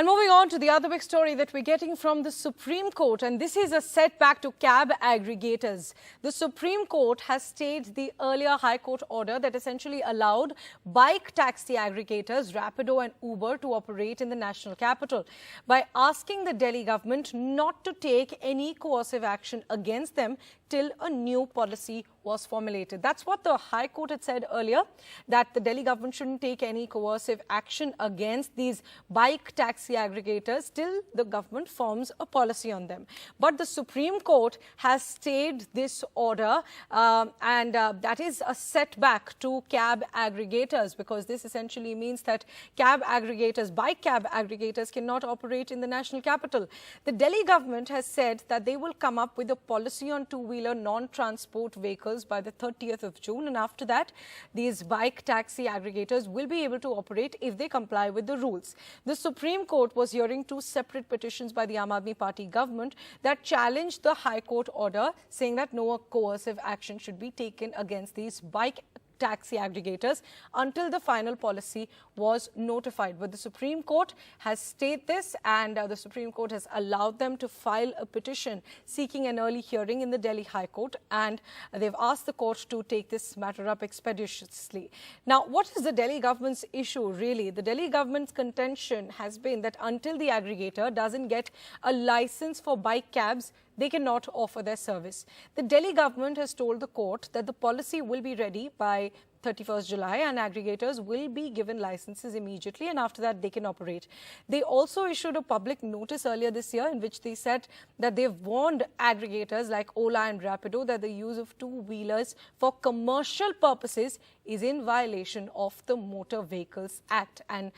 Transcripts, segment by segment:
And moving on to the other big story that we're getting from the Supreme Court, and this is a setback to cab aggregators. The Supreme Court has stayed the earlier High Court order that essentially allowed bike taxi aggregators, Rapido and Uber, to operate in the national capital by asking the Delhi government not to take any coercive action against them till a new policy was formulated. That's what the High Court had said earlier, that the Delhi government shouldn't take any coercive action against these bike taxi aggregators till the government forms a policy on them. But the Supreme Court has stayed this order and that is a setback to cab aggregators, because this essentially means that cab aggregators, bike cab aggregators, cannot operate in the national capital. The Delhi government has said that they will come up with a policy on two-wheeler non-transport vehicles by the 30th of June, and after that these bike taxi aggregators will be able to operate if they comply with the rules. The Supreme Court was hearing two separate petitions by the Aam Aadmi Party government that challenged the High Court order, saying that no coercive action should be taken against these bike taxi aggregators until the final policy was notified. But the Supreme Court has stayed this, and the Supreme Court has allowed them to file a petition seeking an early hearing in the Delhi High Court, and they've asked the court to take this matter up expeditiously. Now, what is the Delhi government's issue really? The Delhi government's contention has been that until the aggregator doesn't get a license for bike cabs, they cannot offer their service. The Delhi government has told the court that the policy will be ready by 31st July and aggregators will be given licenses immediately, and after that they can operate. They also issued a public notice earlier this year in which they said that they've warned aggregators like Ola and Rapido that the use of two-wheelers for commercial purposes is in violation of the Motor Vehicles Act, and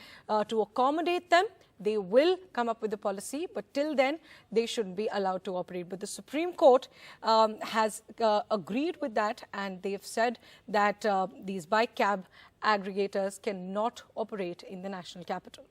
to accommodate them, they will come up with a policy, but till then they shouldn't be allowed to operate. But the Supreme Court has agreed with that, and they've said that these bike cab aggregators cannot operate in the national capital.